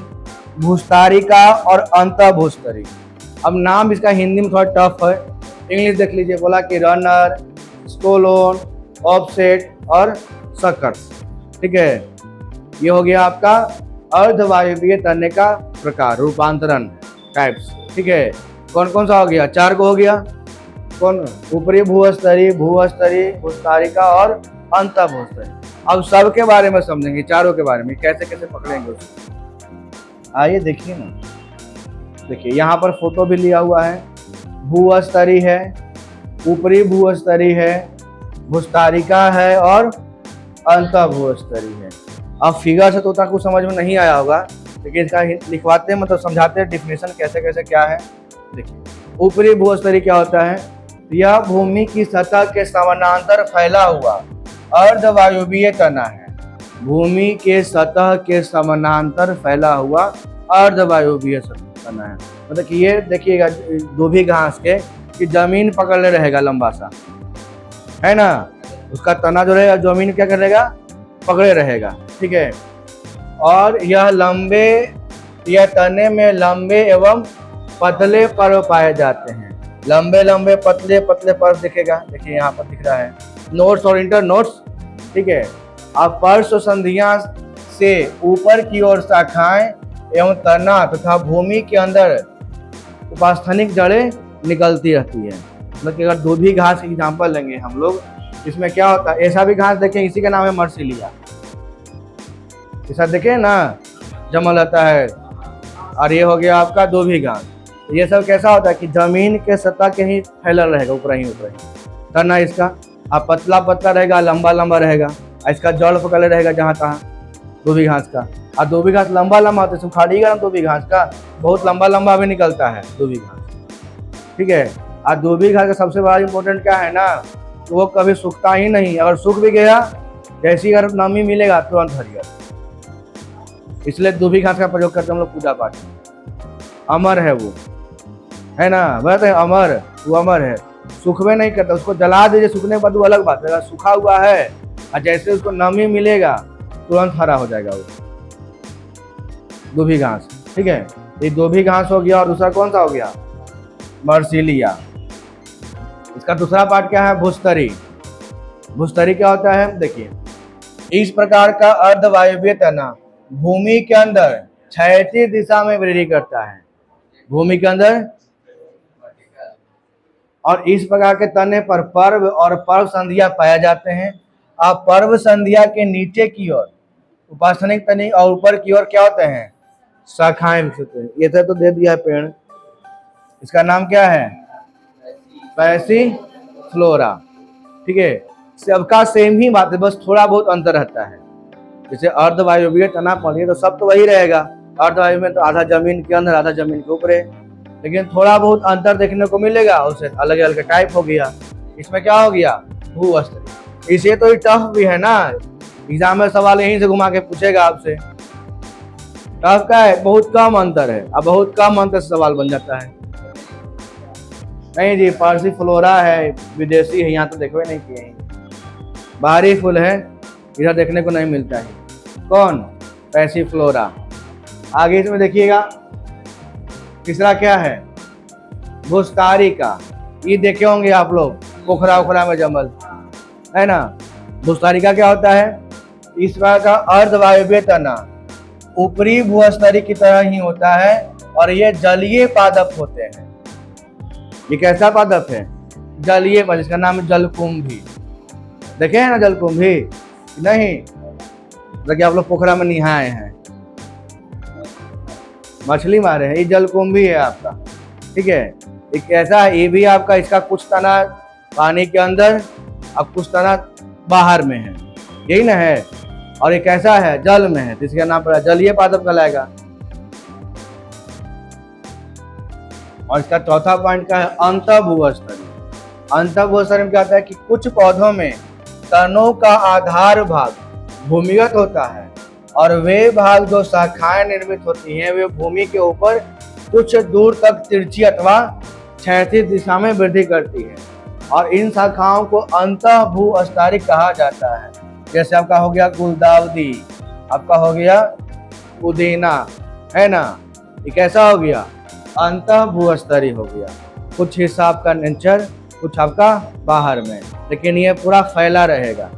भूस्तारिका और अंतःभूस्तरी। अब नाम इसका हिंदी में थोड़ा टफ है, इंग्लिश देख लीजिए। बोला कि रनर, स्टोलोन, ऑफसेट और सकर्स। ठीक है, ये हो गया आपका अर्धवायवीय तने का प्रकार, रूपांतरण टाइप्स। ठीक है, कौन कौन सा हो गया? 4 को हो गया। कौन? ऊपरी भूस्तरी, भूस्तरी, भूस्तारिका और अंतःभूस्तरी। अब सबके बारे में समझेंगे, चारों के बारे में कैसे कैसे पकड़ेंगे उसको। आइए देखिए ना, देखिए यहाँ पर फोटो भी लिया हुआ है। भूस्तरी है, ऊपरी भूस्तरी है, भूस्तारिका है और अंतःभूस्तरी है। अब फिगर से तो उतना कुछ समझ में नहीं आया होगा, लेकिन इसका लिखवाते हैं, मतलब समझाते हैं डिफिनेशन कैसे कैसे क्या है। देखिए ऊपरी भूस्तरी क्या होता है? यह भूमि की सतह के समानांतर फैला हुआ अर्धवायवीय तना है। भूमि के सतह के समानांतर फैला हुआ अर्धवायवीय तना है। मतलब कि ये देखिएगा दूबी घास के कि जमीन पकड़े रहेगा लंबा सा, है ना। उसका तना जो रहेगा जमीन क्या करेगा? पकड़े रहेगा। ठीक है, और यह तने में लंबे एवं पतले पर्व पाए जाते हैं। लंबे लंबे पतले पतले पर्व दिखेगा। देखिए यहाँ पर दिख रहा है नोट्स और इंटर नोट्स। ठीक है, अब पर्श संधियां से ऊपर की ओर शाखाएं एवं तना तथा भूमि के अंदर उपास्थानिक जड़ें निकलती रहती है। मतलब कि अगर दूबी घास की एग्जाम्पल लेंगे हम लोग, इसमें क्या होता है? ऐसा भी घास देखें, इसी का नाम है मर्सिलिया। ऐसा देखें ना, जमल रहता है। और ये हो गया आपका दूबी घास। ये सब कैसा होता है कि जमीन के सतह के ही फैलल रहेगा, ऊपर ही तना इसका। अब पतला पतला रहेगा, लंबा लंबा रहेगा। इसका जड़ पकड़े रहेगा जहाँ तहाँ दूबी घास का। और दूबी घास लंबा लंबा होता है, सुखाड़िएगा ना दूबी घास का, बहुत लंबा लंबा भी निकलता है दूबी घास। ठीक है, और दूबी घास का सबसे बड़ा इंपॉर्टेंट क्या है ना, तो वो कभी सूखता ही नहीं। अगर सूख भी गया, जैसी अगर नमी मिलेगा तुरंत हरियर। इसलिए दूबी घास का प्रयोग करते हैं हम लोग पूजा पाठ में। अमर है वो, है ना, बोलते हैं अमर, वो अमर है, सूखवे नहीं करता। उसको जला दीजिए, सूखने के बाद वो अलग बात है। अगर सूखा हुआ है और जैसे उसको नमी मिलेगा तुरंत हरा हो जाएगा वो दूबी घास। ठीक है, ये दूबी घास हो गया। और दूसरा कौन सा हो गया? मर्सिलिया। इसका दूसरा पार्ट क्या है? भूस्तरी। भूस्तरी क्या होता है? देखिए, इस प्रकार का अर्धवायवीय तना भूमि के अंदर क्षैतिज दिशा में वृद्धि करता है। भूमि के अंदर, और इस प्रकार के तने पर पर्व और पर्व संधिया पाए जाते हैं। अब पर्व संधिया के नीचे की ओर उपासनिक तने और ऊपर की ओर क्या होते हैं? शाखाएं विकसित होते हैं। ये तो दे दिया है पेड़, इसका नाम क्या है? पैसिफ्लोरा। ठीक है, सबका सेम ही बात है, बस थोड़ा बहुत अंतर रहता है। जैसे अर्धवायवीय तना पढ़िए तो सब तो वही रहेगा। अर्धवायु में तो आधा जमीन के अंदर आधा जमीन के ऊपर है, लेकिन थोड़ा बहुत अंतर देखने को मिलेगा। उससे अलग अलग टाइप हो गया। इसमें क्या हो गया? भूस्तरी। इसे तो टफ भी है ना, एग्जाम में सवाल यहीं से घुमा के पूछेगा आपसे। टफ का है, बहुत कम अंतर है। अब बहुत कम अंतर से सवाल बन जाता है। नहीं जी, पैसिफ्लोरा है, विदेशी है, यहाँ तो देखो नहीं किए, बाहरी फूल है, इधर देखने को नहीं मिलता है। कौन? पैसिफ्लोरा। आगे इसमें देखिएगा, तीसरा क्या है? भूस्तारी का। ये देखे होंगे आप लोग, पोखरा उखरा में जंगल, है ना। भूस्तारी का क्या होता है? इस प्रकार का अर्धवायवीय तना ऊपरी भूस्तरी की तरह ही होता है और ये जलीय पादप होते हैं। ये कैसा पादप है? जलीय पादप, इसका नाम है जलकुंभी। देखे हैं ना जलकुंभी? नहीं, देखिए आप लोग पोखरा में नहाए हैं, मछली मारे हैं, ये जलकुंभी है आपका। ठीक है, ये कैसा है? ये भी आपका, इसका कुछ तना पानी के अंदर अब कुछ तना बाहर में है, यही ना है। और ये कैसा है? जल में है, तो इसका नाम पड़ा जलीय पादप कहलाएगा। और इसका चौथा पॉइंट क्या है? अंतःभूस्तरी। अंतःभूस्तरी में क्या होता है कि कुछ पौधों में तनों का आधार भाग भूमिगत होता है और वे भाग जो शाखाएं निर्मित होती हैं वे भूमि के ऊपर कुछ दूर तक तिरछी अथवा क्षैतिज दिशा में वृद्धि करती है और इन शाखाओं को अंतःभूस्तरी कहा जाता है। जैसे आपका हो गया गुलदाउदी, आपका हो गया पुदीना, है ना। ये कैसा हो गया? अंतःभूस्तरी हो गया। कुछ हिस्सा आपका नेचर, कुछ आपका बाहर में, लेकिन ये पूरा फैला रहेगा,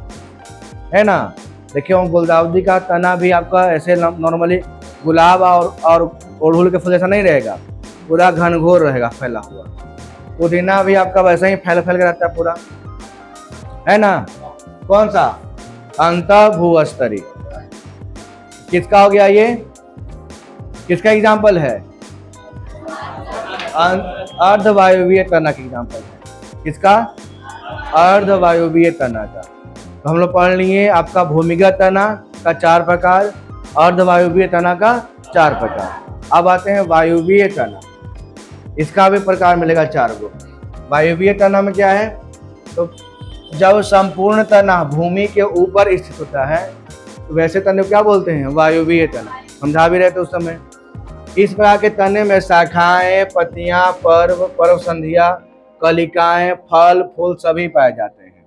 है ना। देखिए गुलदाउदी का तना भी आपका ऐसे नॉर्मली गुलाब और अड़हुल के फूल जैसा नहीं रहेगा, पूरा घनघोर रहेगा, फैला हुआ। पुदीना भी आपका वैसे ही फैल के रहता है पूरा, है ना। कौन सा? अंतःभूस्तरी। किसका हो गया ये? किसका एग्जाम्पल है? अर्धवायवीय तना का एग्जाम्पल है। किसका? अर्धवायवीय तना का। तो हम लोग पढ़ लिए आपका भूमिगत तना का 4 प्रकार, अर्धवायवीय तना का 4 प्रकार। अब आते हैं वायुवीय तना। इसका भी प्रकार मिलेगा 4 गो। वायुवीय तना में क्या है? तो जब संपूर्ण तना भूमि के ऊपर स्थित होता है तो वैसे तने को क्या बोलते हैं? वायुवीय तना। समझा भी रहे थे उस समय। इस प्रकार के तने में शाखाएं, पत्तियां, पर्व संधिया, कलिकाएं, फल फूल सभी पाए जाते हैं,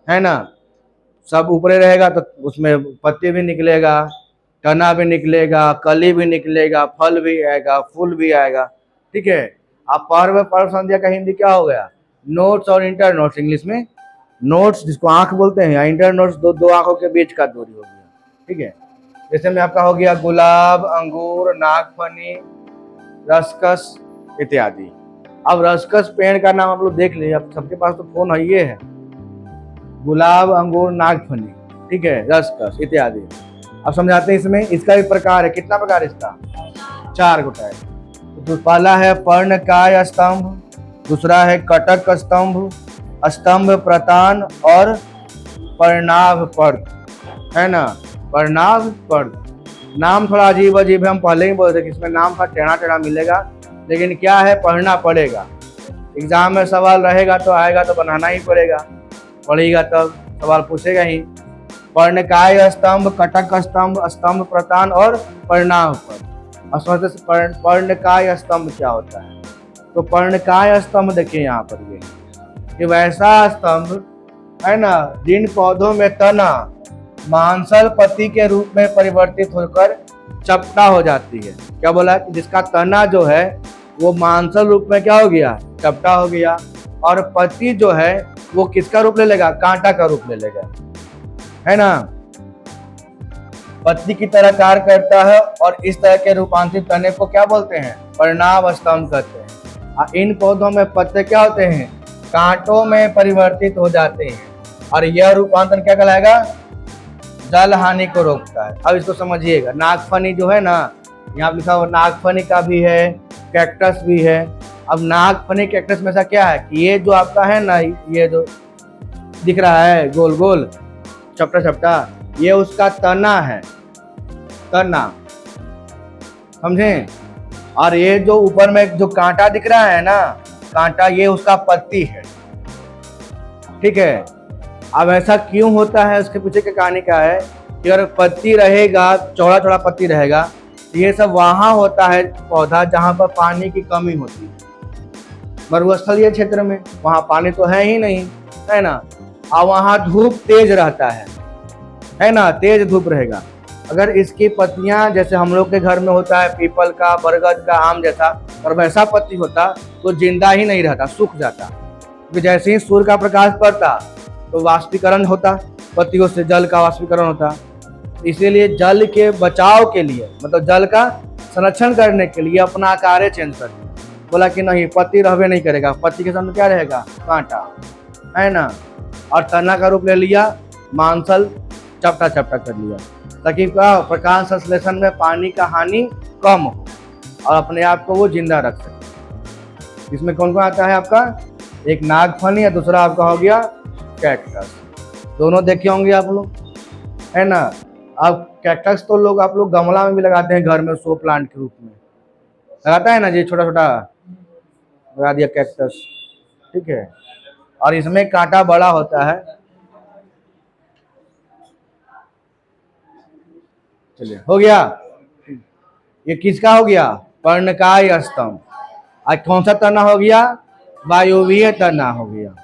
है ना। सब ऊपरे रहेगा तो उसमें पत्ते भी निकलेगा, तना भी निकलेगा, कली भी निकलेगा, फल भी आएगा, फूल भी आएगा। ठीक है। अब पर्व संध्या का हिंदी क्या हो गया? नोट्स और इंटर नोट्स। इंग्लिश में नोट्स जिसको आंख बोलते हैं, या इंटर नोट्स दो आंखों के बीच का दूरी हो गया। ठीक है। जैसे में आपका हो गया गुलाब, अंगूर, नागफनी, रसकस इत्यादि। अब रसकस पेड़ का नाम आप लोग देख लीजिए, अब सबके पास तो फोन है, ये है गुलाब, अंगूर, नागफनी, ठीक है, रसकस इत्यादि। अब समझाते हैं इसमें। इसका भी प्रकार है, कितना प्रकार इसका? 4 गोटा है। तो पहला है पर्णकाय स्तंभ, दूसरा है कटक स्तंभ, स्तंभ प्रतान और पर्णाभ पर्द, है ना। पर्णाभ पर्द नाम थोड़ा अजीब अजीब है, हम पहले ही बोलते थे कि इसमें नाम का टेढ़ा टेढ़ा मिलेगा, लेकिन क्या है, पढ़ना पड़ेगा। एग्जाम में सवाल रहेगा तो आएगा तो बनाना ही पड़ेगा, पढ़ेगा तब सवाल पूछेगा ही। पर्णकाय स्तंभ, कटक स्तंभ, स्तंभ प्रतान और परिणाम पद। पर्णकाय स्तंभ क्या होता है? तो पर्णकाय स्तंभ देखिए यहाँ पर ये वैसा स्तंभ है ना जिन पौधों में तना मांसल पत्ती के रूप में परिवर्तित होकर चपटा हो जाती है। क्या बोला कि जिसका तना जो है वो मांसल रूप में क्या हो गया? चपटा हो गया। और पत्ती जो है वो किसका रूप ले लेगा? कांटा का रूप ले लेगा, है ना। पत्ती की तरह कार्य करता है और इस तरह के रूपांतरित तने को क्या बोलते हैं? परिणाम स्तंभ कहते हैं। इन पौधों में पत्ते क्या होते हैं? कांटों में परिवर्तित हो जाते हैं और यह रूपांतरण क्या कहलाएगा? जल हानि को रोकता है। अब इसको समझिएगा। नागफनी जो है ना, यहाँ लिखा हुआ नागफनी का भी है, कैक्टस भी है। अब नागफनी कैक्टस में ऐसा क्या है कि ये जो आपका है ना, ये जो दिख रहा है गोल गोल चपटा चपटा, ये उसका तना है, तना, समझे। और ये जो ऊपर में जो कांटा दिख रहा है ना, कांटा, ये उसका पत्ती है, ठीक है। अब ऐसा क्यों होता है, उसके पीछे की कहानी क्या है कि अगर पत्ती रहेगा, चौड़ा चौड़ा पत्ती रहेगा, तो ये सब वहां होता है पौधा जहां पर पानी की कमी होती है। मरुस्थलीय क्षेत्र में वहां पानी तो है ही नहीं, है ना। और वहां धूप तेज रहता है ना, तेज धूप रहेगा। अगर इसकी पत्तियां जैसे हम लोग के घर में होता है पीपल का, बरगद का, आम जैसा, और वैसा पत्ती होता तो जिंदा ही नहीं रहता, सूख जाता। क्योंकि जैसे ही सूर्य का प्रकाश पड़ता तो वाष्पीकरण होता, पत्तियों से जल का वाष्पीकरण होता। इसीलिए जल के बचाव के लिए, मतलब जल का संरक्षण करने के लिए अपना आकार चेंज कर दिया। बोला कि नहीं, पत्ती रहबे नहीं करेगा, पत्ती के सामने क्या रहेगा? कांटा, है ना। और तना का रूप ले लिया, मांसल चपटा चपटा कर लिया, ताकि प्रकाश संश्लेषण में पानी का हानि कम हो और अपने आप को वो जिंदा रख सके। इसमें कौन कौन आता है आपका? एक नागफनी है, दूसरा आपका हो गया कैक्टस। दोनों देखे होंगे आप लोग, है ना। अब कैक्टस तो लोग आप लोग गमला में भी लगाते हैं, घर में शो प्लांट के रूप में लगाता है ना जी, छोटा छोटा लगा दिया कैक्टस, ठीक है। और इसमें कांटा बड़ा होता है। चलिए, हो गया। ये किसका हो गया? पर्णकाय स्तंभ। आज कौन सा तना हो गया? वायवीय तना हो गया।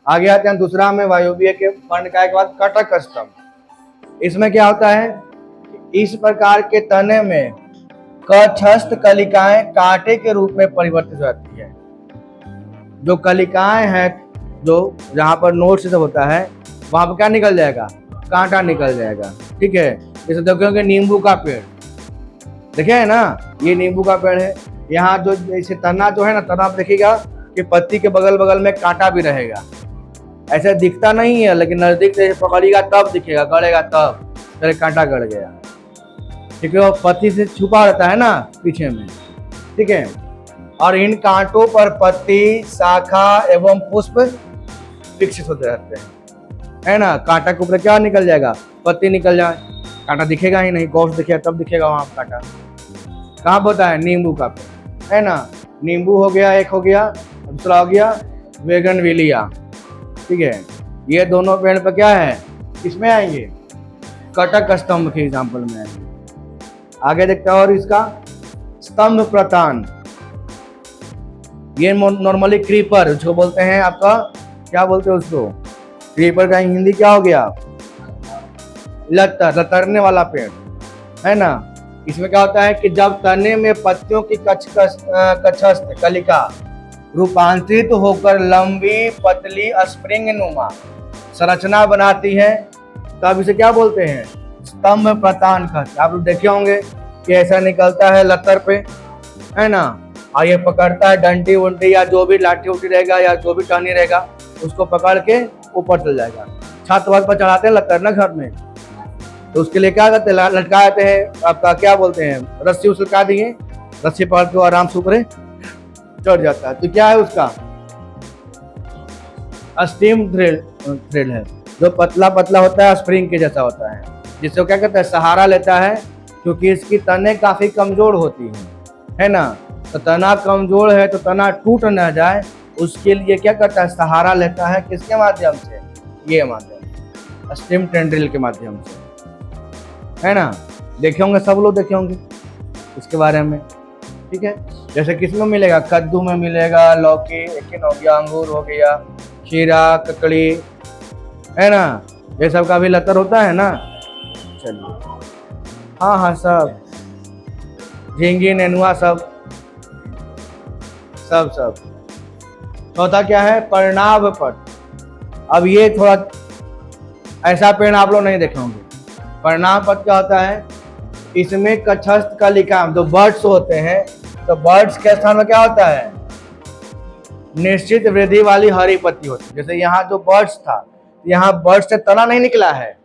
आगे आते हैं दूसरा में, वायवीय के पर्णकाय के बाद कटक स्तंभ। इसमें क्या होता है? इस प्रकार के तने में कक्षस्थ कलिकाएं कांटे के रूप में परिवर्तित हो जाती है। जो कलिकाएं हैं, जो जहां पर नोट से होता है, वहां पर क्या निकल जाएगा? कांटा निकल जाएगा, ठीक है। जैसे देखोगे नींबू का पेड़, देखे है ना, ये नींबू का पेड़ है। यहाँ जो जैसे तना जो है ना, तना देखिएगा कि पत्ती के बगल बगल में कांटा भी रहेगा। ऐसा दिखता नहीं है, लेकिन नजदीक से पकड़िएगा तब दिखेगा, गड़ेगा तब, चले कांटा गड़ गया, क्योंकि वो पत्ती से छुपा रहता है ना पीछे में, ठीक है। और इन कांटों पर पत्ती, शाखा एवं पुष्प विकसित होते रहते हैं, है ना। कांटा के ऊपर क्या निकल जाएगा? पत्ती निकल जाए, कांटा दिखेगा ही नहीं। गौश दिखेगा तब दिखेगा वहां कांटा। कहाँ होता है? नींबू का पेड़, है ना। नींबू हो गया, एक हो गया, दूसरा हो गया वेगनविलिया, ठीक है। ये दोनों पेड़ पर क्या है? किसमें आएंगे? कटक स्तंभ के एग्जाम्पल में आएंगे। आगे देखते हैं, और इसका स्तंभ प्रतान, ये नॉर्मली क्रीपर जो बोलते हैं, आपका क्या बोलते हैं उसको? क्रीपर का हिंदी क्या हो गया? लतर, लतरने वाला पेड़, है ना। इसमें क्या होता है कि जब तने में पत्तियों की कक्षस्थ कलिका रूपांतरित होकर लंबी पतली स्प्रिंग नुमा संरचना बनाती है, तब इसे क्या बोलते हैं? स्तंभ प्रतान कहते हैं। आप लोग देखे होंगे कि ऐसा निकलता है लतर पे, है ना। और ये पकड़ता है डंडी वंडी या जो भी लाठी उठी रहेगा या जो भी टहनी रहेगा, उसको पकड़ के ऊपर चल जाएगा। छत वत पर चढ़ाते हैं लतर ना घर में, तो उसके लिए क्या करते हैं? लटका देते हैं, आपका क्या बोलते हैं, रस्सी उछलका दिए, रस्सी पकड़ के आराम से ऊपर चढ़ जाता है। तो क्या है उसका? स्टीम थ्रेड है, जो पतला पतला होता है, स्प्रिंग के जैसा होता है, जिससे क्या कहता है? सहारा लेता है, क्योंकि इसकी तने काफी कमजोर होती है ना। तो तना कमजोर है तो तना टूट न जाए, उसके लिए क्या करता है? सहारा लेता है। किसके माध्यम से? ये माध्यम, स्टीम टेंड्रिल के माध्यम से, है ना। देखे होंगे सब लोग, देखे होंगे इसके बारे में, ठीक है। जैसे किस में मिलेगा, कद्दू में मिलेगा, लौकी, लेकिन हो गया, अंगूर हो गया, खीरा, ककड़ी, है ना, ये सब का भी लतर होता है ना। चलिए, हाँ हाँ सब, झींगी, नेनुआ, सब सब सब। चौथा क्या है, पर्णाभ पट। अब ये थोड़ा ऐसा पेड़ आप लोग नहीं देखे होंगे। पर्णाभ पट क्या होता है, इसमें कक्षस्थ कलिका, जो बर्ड्स होते हैं, तो बर्ड्स के स्थान में क्या होता है, निश्चित वृद्धि वाली हरी पत्ती होती है। जैसे यहाँ जो बर्ड्स था, यहाँ बर्ड्स से तना नहीं निकला है,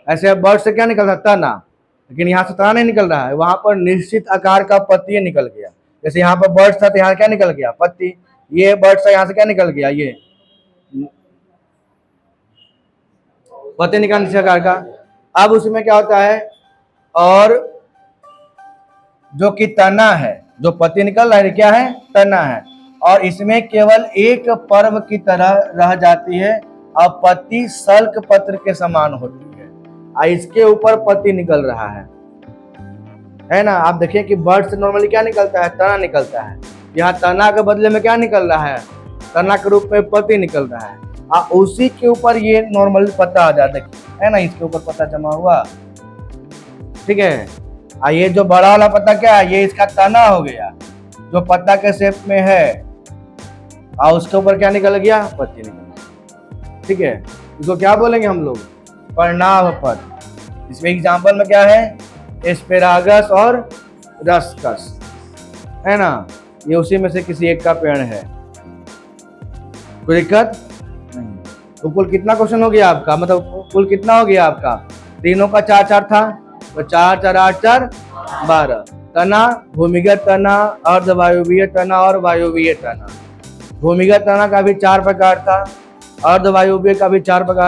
ऐसे बर्ड्स से क्या निकल सकता, तना, लेकिन यहाँ से तना नहीं निकल रहा है, वहां पर निश्चित आकार का पत्ती निकल गया। जैसे यहाँ पर बर्ड्स था तो यहाँ क्या निकल गया, पत्ती। ये बर्ड्स था, यहाँ से क्या निकल गया, ये पत्ती निकला निश्चित आकार का। अब उसमें क्या होता है, और जो कि तना है, जो पत्ती निकल रहा है क्या है, तना है, और इसमें केवल एक पर्व की तरह रह जाती है और पत्ती सल्क पत्र के समान होती है, और इसके ऊपर पत्ती निकल रहा है ना। आप देखिए कि बर्ड से नॉर्मली क्या निकलता है, तना निकलता है, यहाँ तना के बदले में क्या निकल रहा है, तना के रूप में पत्ती निकल रहा है, और उसी के ऊपर ये नॉर्मली पत्ता आ जाता है ना, इसके ऊपर पत्ता जमा हुआ, ठीक है। ये जो बड़ा वाला पत्ता क्या है, ये इसका तना हो गया, जो पत्ता के शेप में है, और उसके ऊपर क्या निकल गया, पत्ती निकल गया, ठीक है। इसको क्या बोलेंगे हम लोग, पर्णाभ पट। इसमें एग्जाम्पल में क्या है, एस्पेरागस और रस्कस, है ना, ये उसी में से किसी एक का पेड़ है, कोई दिक्कत नहीं। तो कुल कितना क्वेश्चन हो गया आपका, मतलब कुल कितना हो गया आपका, तीनों का 4-4 था, तो 4 4 8 4 12। तना, भूमिगत तना, अर्धवायुवीय तना और वायुवीय तना। भूमिगत तना का भी 4 प्रकार था, अर्धवायुवीय का भी 4 प्रकार